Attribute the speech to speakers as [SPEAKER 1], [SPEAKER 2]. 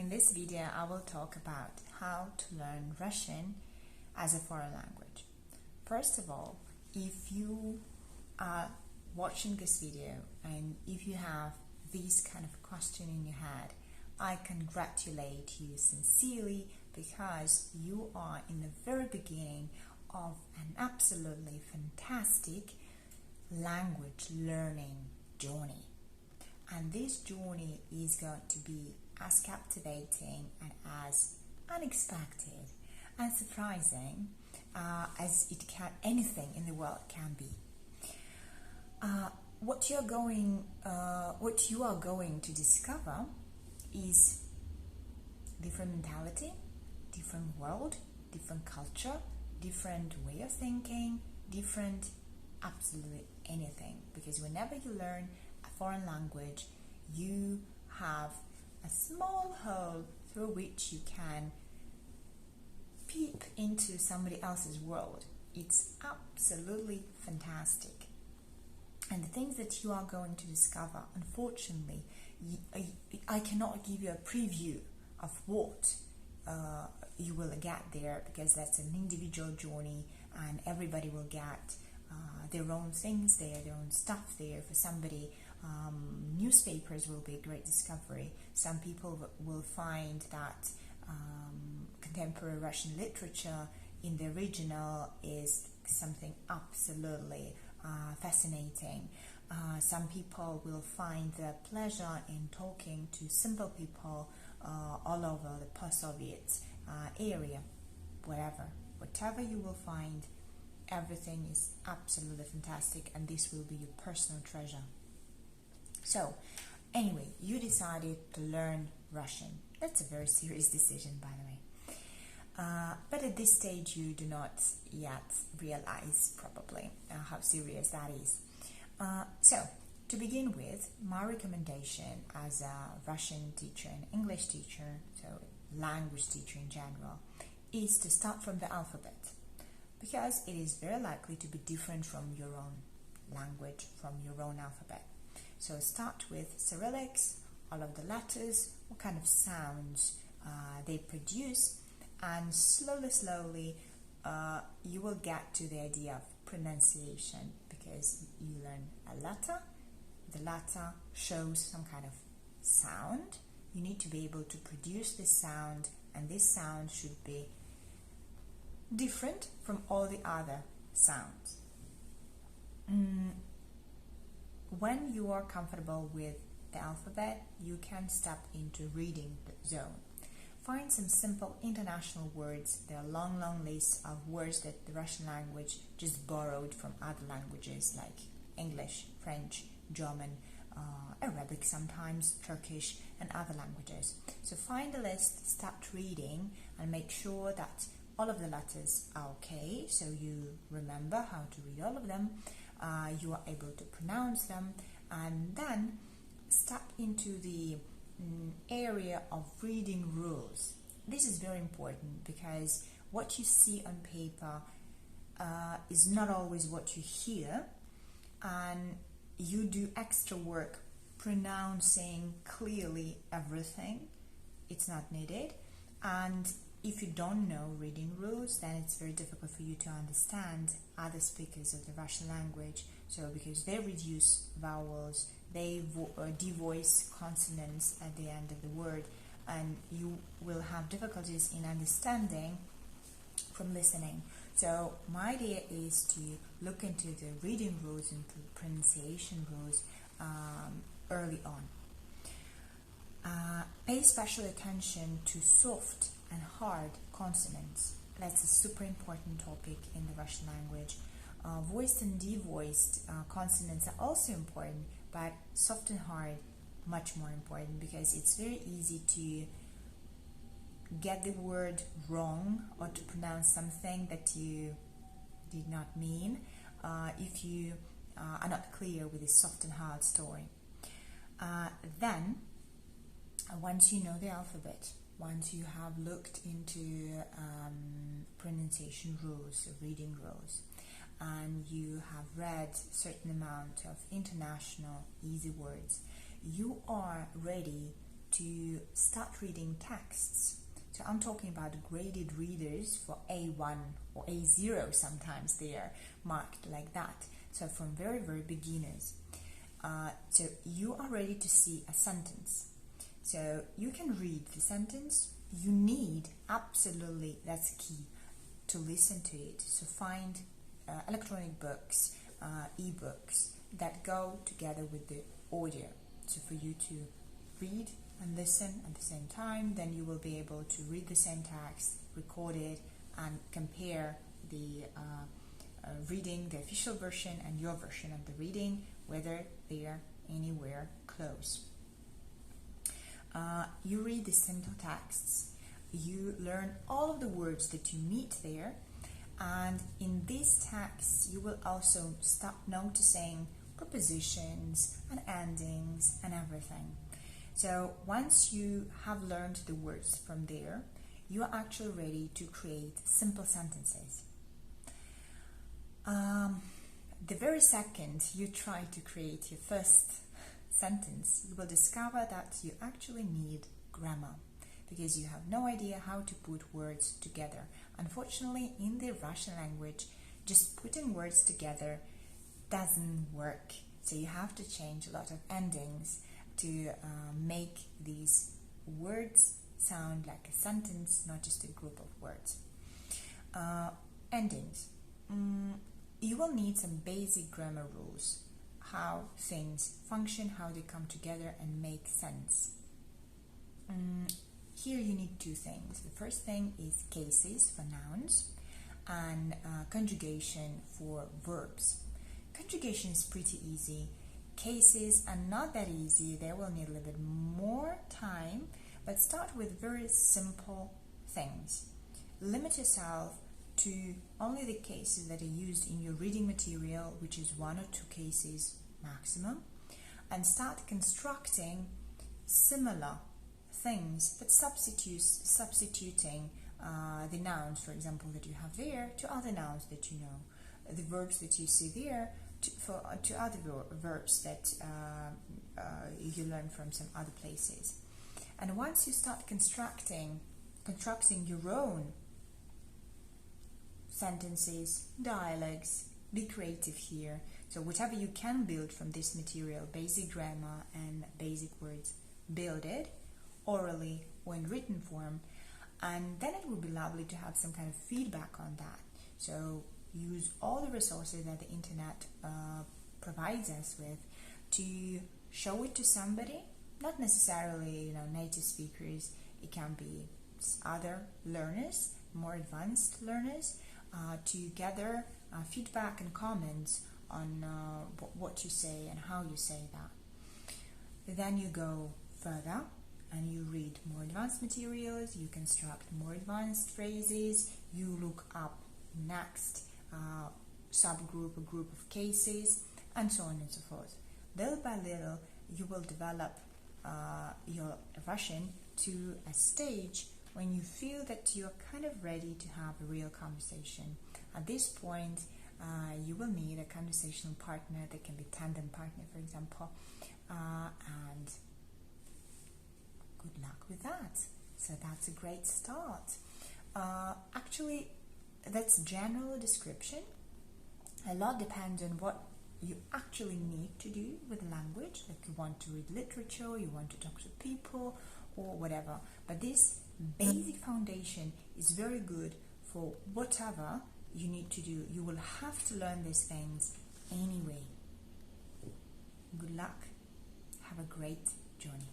[SPEAKER 1] In this video, I will talk about how to learn Russian as a foreign language. First of all, if you are watching this video and if you have this kind of question in your head, I congratulate you sincerely because you are in the very beginning of an absolutely fantastic language learning journey. And this journey is going to be as captivating and as unexpected and surprising as anything in the world can be. What you are going to discover is different mentality, different world, different culture, different way of thinking, different absolutely anything. Because whenever you learn a foreign language, you have a small hole through which you can peep into somebody else's world. It's absolutely fantastic. And the things that you are going to discover, unfortunately, I cannot give you a preview of what you will get there, because that's an individual journey and everybody will get their own things there, their own stuff there. For somebody, newspapers will be a great discovery. Some people will find that contemporary Russian literature in the original is something absolutely fascinating. Some people will find the pleasure in talking to simple people all over the post-Soviet area. Whatever you will find, everything is absolutely fantastic, and this will be your personal treasure. So, anyway, you decided to learn Russian. That's a very serious decision, by the way. But at this stage, you do not yet realize, probably, how serious that is. So, to begin with, my recommendation as a Russian teacher and English teacher, so language teacher in general, is to start from the alphabet, because it is very likely to be different from your own language, from your own alphabet. So start with Cyrillics, all of the letters, what kind of sounds they produce, and slowly you will get to the idea of pronunciation, because you learn a letter. The letter shows some kind of sound. You need to be able to produce this sound, and this sound should be different from all the other sounds. When you are comfortable with the alphabet, you can step into reading zone. Find some simple international words. There are long lists of words that the Russian language just borrowed from other languages like English, French, German, Arabic sometimes, Turkish, and other languages. So find a list, start reading, and make sure that all of the letters are okay, so you remember how to read all of them, you are able to pronounce them, and then step into the area of reading rules. This is very important, because what you see on paper is not always what you hear, and you do extra work pronouncing clearly everything. It's not needed, and if you don't know reading rules, then it's very difficult for you to understand other speakers of the Russian language. So because they reduce vowels, they devoice consonants at the end of the word, and you will have difficulties in understanding from listening. So my idea is to look into the reading rules and pronunciation rules early on. Pay special attention to soft and hard consonants. That's a super important topic in the Russian language. Voiced and devoiced consonants are also important, but soft and hard much more important, because it's very easy to get the word wrong or to pronounce something that you did not mean if you are not clear with the soft and hard story. Then, once you know the alphabet, once you have looked into pronunciation rules, reading rules, and you have read a certain amount of international easy words, you are ready to start reading texts. So I'm talking about graded readers for A1 or A0, sometimes they are marked like that. So from very, very beginners. So you are ready to see a sentence. So you can read the sentence. You need, absolutely, that's key, to listen to it. So find electronic books, e-books that go together with the audio. So for you to read and listen at the same time, then you will be able to read the same text, record it, and compare the reading, the official version, and your version of the reading, whether they are anywhere close. You read the simple texts, you learn all of the words that you meet there, and in these texts you will also start noticing prepositions and endings and everything. So once you have learned the words from there, you are actually ready to create simple sentences. The very second you try to create your first sentence, you will discover that you actually need grammar, because you have no idea how to put words together. Unfortunately, in the Russian language, just putting words together doesn't work. So you have to change a lot of endings to make these words sound like a sentence, not just a group of words. Endings. You will need some basic grammar rules, how things function, how they come together and make sense. Here you need two things. The first thing is cases for nouns and conjugation for verbs. Conjugation is pretty easy. Cases are not that easy. They will need a little bit more time, but start with very simple things. Limit yourself to only the cases that are used in your reading material, which is 1 or 2 cases maximum, and start constructing similar things, but substituting the nouns, for example, that you have there to other nouns that you know, the verbs that you see there to other verbs that you learn from some other places. And once you start constructing your own sentences, dialogues, be creative here. So whatever you can build from this material, basic grammar and basic words, build it orally or in written form, and then it would be lovely to have some kind of feedback on that. So use all the resources that the internet provides us with to show it to somebody, not necessarily native speakers. It can be other learners, more advanced learners, to gather feedback and comments on what you say and how you say that. Then you go further and you read more advanced materials, you construct more advanced phrases, you look up next subgroup or group of cases, and so on and so forth. Little by little, you will develop your Russian to a stage when you feel that you're kind of ready to have a real conversation. At this point, you will need a conversational partner. That can be tandem partner, for example, and good luck with that. So that's a great start. Actually, that's general description. A lot depends on what you actually need to do with language, like you want to read literature, you want to talk to people, or whatever. But this basic foundation is very good for whatever you need to do. You will have to learn these things anyway. Good luck. Have a great journey.